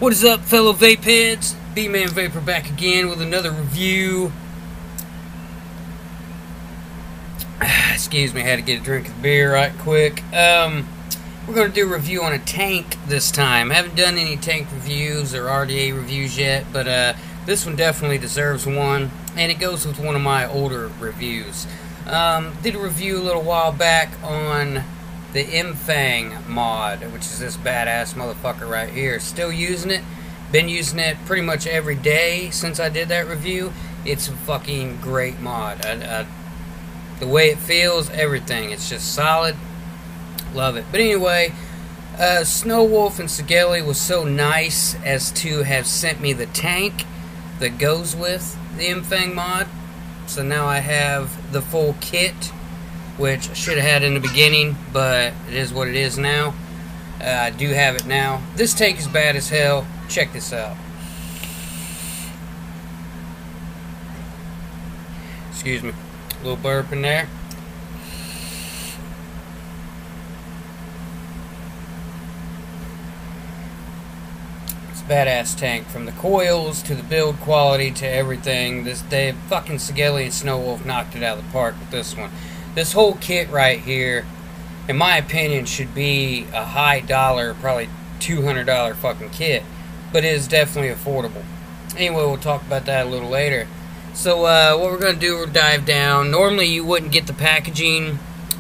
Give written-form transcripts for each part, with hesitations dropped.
What is up, fellow vape heads? B-Man Vapor back again with another review. Excuse me, I had to get a drink of beer right quick. We're going to do a review on a tank this time. I haven't done any tank reviews or RDA reviews yet, but this one definitely deserves one, and it goes with one of my older reviews. Did a review a little while back on the M-Fang mod, which is this badass motherfucker right here. Still using it. Been using it pretty much every day since I did that review. It's a fucking great mod. The way it feels, everything. It's just solid. Love it. But anyway, Snowwolf and Sigelei was so nice as to have sent me the tank that goes with the M-Fang mod. So now I have the full kit, which I should have had in the beginning, but it is what it is now. I do have it now. This tank is bad as hell. Check this out. Excuse me. A little burp in there. It's a badass tank. From the coils to the build quality to everything. They fucking Sigelei and Snowwolf knocked it out of the park with this one. This whole kit right here, in my opinion, should be a high dollar, probably $200 fucking kit. But it is definitely affordable. Anyway, we'll talk about that a little later. So, what we're going to do, we'll dive down. Normally, you wouldn't get the packaging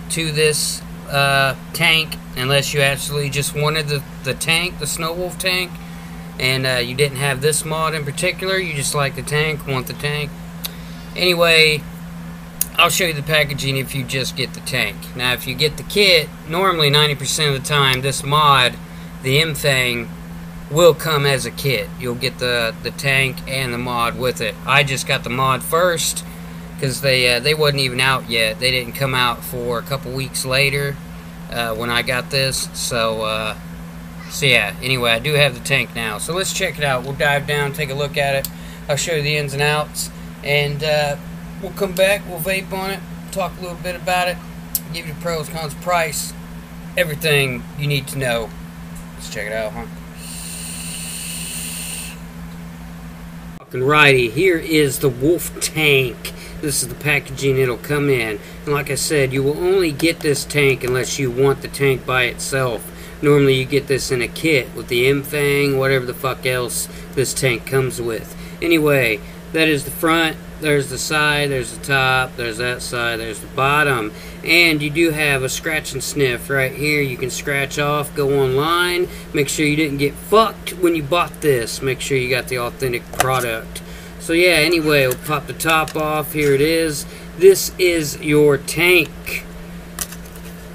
to this tank unless you actually just wanted the tank, the Snowwolf tank. And you didn't have this mod in particular. You just like the tank, want the tank. Anyway, I'll show you the packaging if you just get the tank. Now, if you get the kit, normally 90% of the time, this mod, the M-Fang, will come as a kit. You'll get the tank and the mod with it. I just got the mod first because they wasn't even out yet. They didn't come out for a couple weeks later when I got this. So yeah, anyway, I do have the tank now. So let's check it out. We'll dive down, take a look at it. I'll show you the ins and outs. And we'll come back, we'll vape on it, talk a little bit about it, give you the pros, cons, price, everything you need to know. Let's check it out, huh? Righty, here is the Wolf tank. This is the packaging it'll come in. And like I said, you will only get this tank unless you want the tank by itself. Normally you get this in a kit with the M-Fang, whatever the fuck else this tank comes with. Anyway, that is the front. There's the side, there's the top, there's that side, there's the bottom. And you do have a scratch and sniff right here. You can scratch off, go online, make sure you didn't get fucked when you bought this. Make sure you got the authentic product. So yeah, anyway, we'll pop the top off. Here it is. This is your tank.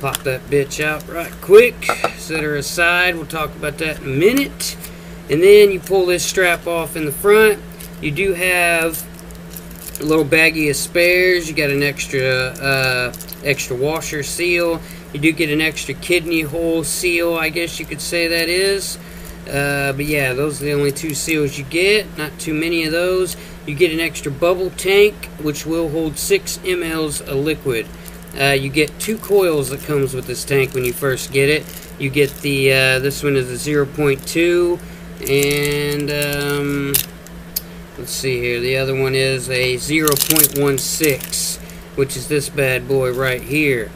Pop that bitch out right quick. Set her aside. We'll talk about that in a minute. And then you pull this strap off in the front. You do have a little baggie of spares. You got an extra washer seal. You do get an extra kidney hole seal, I guess you could say that is. But yeah, those are the only two seals you get. Not too many of those. You get an extra bubble tank, which will hold 6 mLs of liquid. You get 2 coils that comes with this tank when you first get it. You get the this one is a 0.2, and let's see here. The other one is a 0.16, which is this bad boy right here.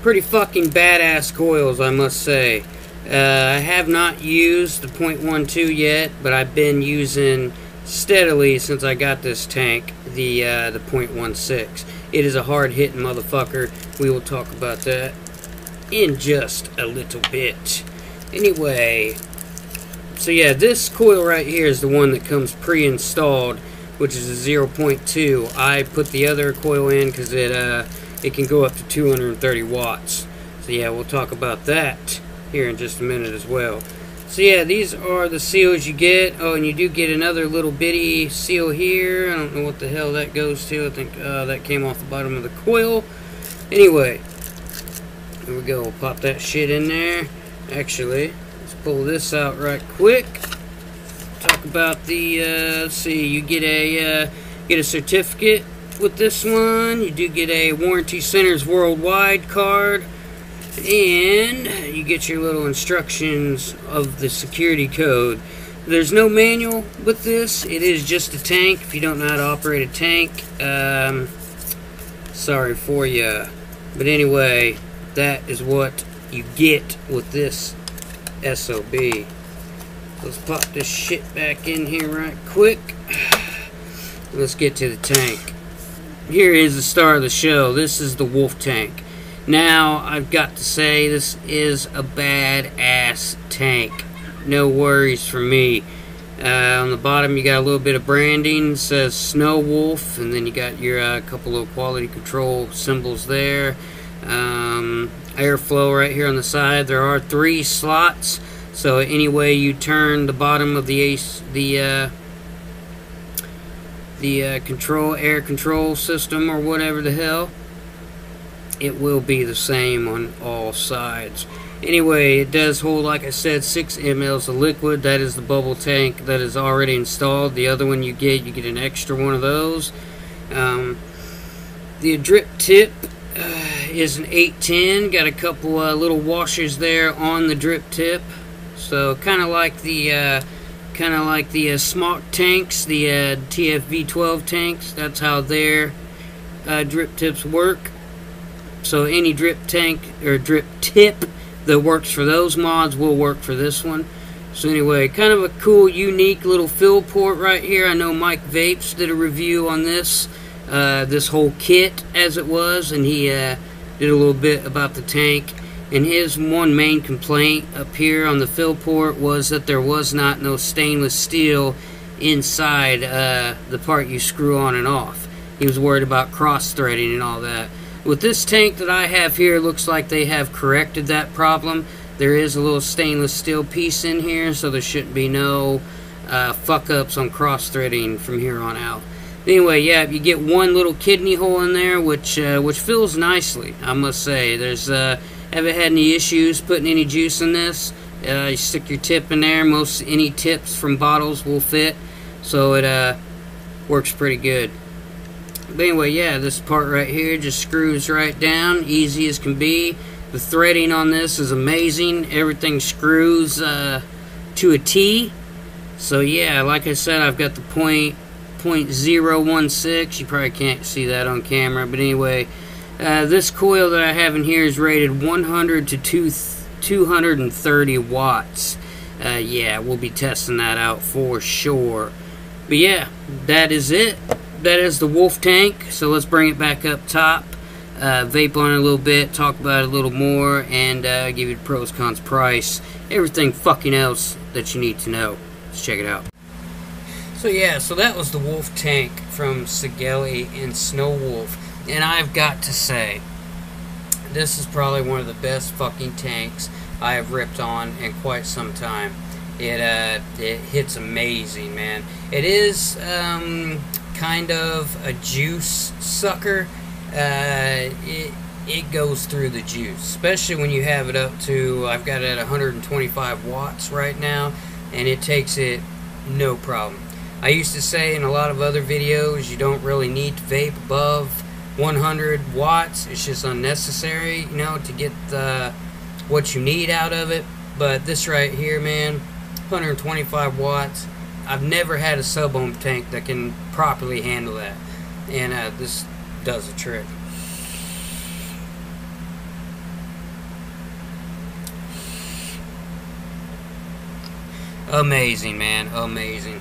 Pretty fucking badass coils, I must say. I have not used the 0.12 yet, but I've been using steadily since I got this tank the 0.16. It is a hard-hitting motherfucker. We will talk about that in just a little bit. Anyway, so yeah, this coil right here is the one that comes pre-installed, which is a 0.2. I put the other coil in because it can go up to 230 watts. So yeah, we'll talk about that here in just a minute as well. So yeah, these are the seals you get. Oh, and you do get another little bitty seal here. I don't know what the hell that goes to. I think that came off the bottom of the coil. Anyway, here we go. We'll pop that shit in there. Actually, let's pull this out right quick. Talk about the, let's see, you get a certificate with this one. You do get a Warranty Centers Worldwide card. And you get your little instructions of the security code. There's no manual with this. It is just a tank. If you don't know how to operate a tank, sorry for you. But anyway, that is what you get with this SOB. Let's pop this shit back in here right quick. Let's get to the tank. Here is the star of the show. This is the Wolf tank. Now, I've got to say, this is a badass tank. No worries for me. On the bottom, you got a little bit of branding. It says Snowwolf, and then you got your couple of quality control symbols there. Airflow right here on the side. There are 3 slots, so any way you turn the bottom of the air control system or whatever the hell, it will be the same on all sides. Anyway, it does hold, like I said, 6 mLs of liquid. That is the bubble tank that is already installed. The other one you get an extra one of those. The drip tip is an 810. Got a couple little washers there on the drip tip. So kind of like the smock tanks, the TFV12 tanks. That's how their drip tips work. So any drip tank or drip tip that works for those mods will work for this one. So anyway, kind of a cool, unique little fill port right here. I know Mike Vapes did a review on this whole kit as it was, and he did a little bit about the tank. And his one main complaint up here on the fill port was that there was no stainless steel inside the part you screw on and off. He was worried about cross-threading and all that. With this tank that I have here, looks like they have corrected that problem. There is a little stainless steel piece in here, so there shouldn't be no fuck-ups on cross-threading from here on out. Anyway, yeah, you get one little kidney hole in there, which fills nicely, I must say. There's haven't had any issues putting any juice in this. You stick your tip in there. Any tips from bottles will fit, so it works pretty good. But anyway, yeah, this part right here just screws right down, easy as can be. The threading on this is amazing. Everything screws to a T. So yeah, like I said, I've got the .016. You probably can't see that on camera, but anyway, this coil that I have in here is rated 100 to 230 watts. Yeah, we'll be testing that out for sure. But yeah, that is it. That is the Wolf tank. So let's bring it back up top, vape on it a little bit, talk about it a little more, and give you the pros, cons, price, everything fucking else that you need to know. Let's check it out. So yeah, so that was the Wolf tank from Sigelei and Snowwolf. And I've got to say, this is probably one of the best fucking tanks I have ripped on in quite some time. It hits amazing, man. It is kind of a juice sucker. It goes through the juice, especially when you have it up to, I've got it at 125 watts right now, and it takes it no problem. I used to say in a lot of other videos, you don't really need to vape above 100 watts. It's just unnecessary, you know, to get what you need out of it. But this right here, man, 125 watts. I've never had a sub-ohm tank that can properly handle that, and this does the trick. Amazing, man, amazing.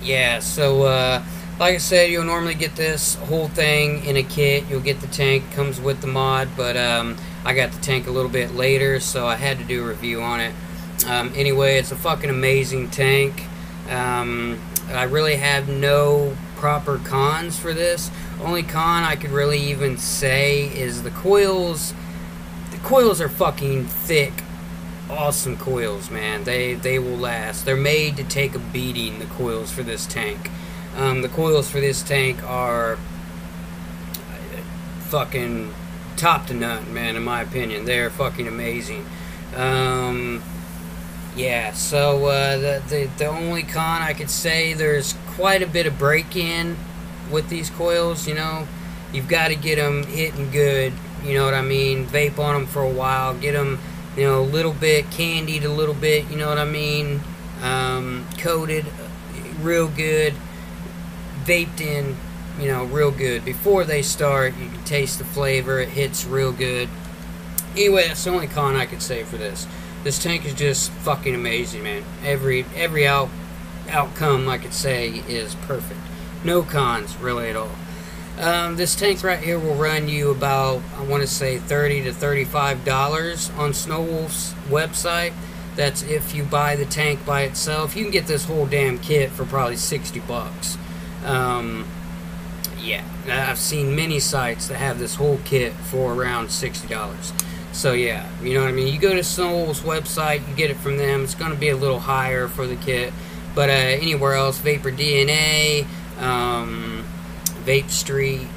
Yeah, so like I said, you'll normally get this whole thing in a kit. You'll get the tank, comes with the mod, but I got the tank a little bit later, so I had to do a review on it. Anyway, it's a fucking amazing tank. I really have no proper cons for this. Only con I could really even say is the coils. The coils are fucking thick, awesome coils, man. They will last. They're made to take a beating, the coils for this tank. The coils for this tank are fucking top to none, man, in my opinion. They're fucking amazing. Yeah, so the only con I could say, there's quite a bit of break-in with these coils, you know. You've got to get them hitting good you know what I mean, vape on them for a while, get them, you know, a little bit candied, a little bit, you know what I mean, coated real good, vaped in, you know, real good. Before they start, you can taste the flavor, it hits real good. Anyway, that's the only con I could say for this. This tank is just fucking amazing, man. Every outcome I could say is perfect. No cons, really, at all. This tank right here will run you about, I want to say, $30 to $35 on Snowwolf's website. That's if you buy the tank by itself. You can get this whole damn kit for probably 60 bucks. Yeah, I've seen many sites that have this whole kit for around $60. So yeah, you know what I mean? You go to Snowwolf's website, you get it from them. It's going to be a little higher for the kit. But anywhere else, Vapor DNA, Vape Street,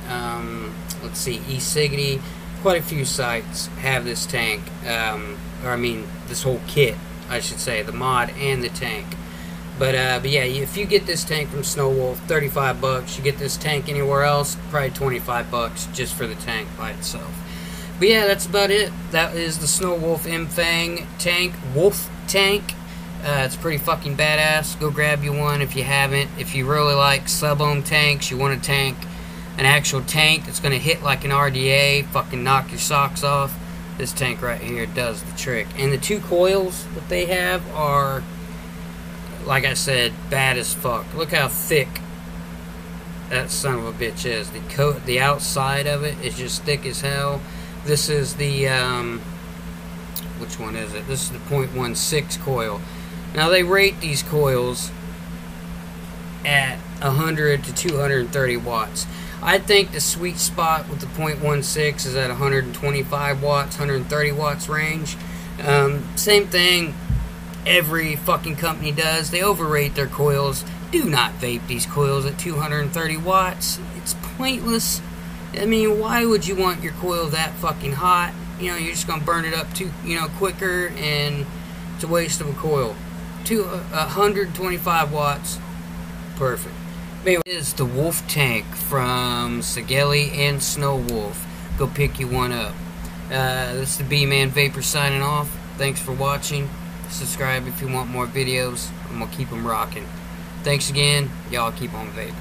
let's see, Sigelei, quite a few sites have this tank, or I mean, this whole kit, I should say, the mod and the tank. But yeah, if you get this tank from Snowwolf, 35 bucks. You get this tank anywhere else, probably 25 bucks just for the tank by itself. But yeah, that's about it. That is the Snowwolf M-Fang tank, Wolf tank. It's pretty fucking badass. Go grab you one if you haven't. If you really like sub-ohm tanks, you want a tank, an actual tank that's going to hit like an RDA, fucking knock your socks off, this tank right here does the trick. And the two coils that they have are, like I said, bad as fuck. Look how thick that son of a bitch is. The outside of it is just thick as hell. This is the, which one is it? This is the .16 coil. Now they rate these coils at 100 to 230 watts. I think the sweet spot with the .16 is at 125 watts, 130 watts range. Same thing every fucking company does. They overrate their coils. Do not vape these coils at 230 watts. It's pointless. I mean, why would you want your coil that fucking hot? You know, you're just gonna burn it up too, you know, quicker, and it's a waste of a coil. 125 watts, perfect. Anyway, this is the Wolf tank from Sigelei and Snowwolf. Go pick you one up. This is the B-Man Vapor signing off. Thanks for watching. Subscribe if you want more videos. I'm gonna keep them rocking. Thanks again. Y'all keep on vaping.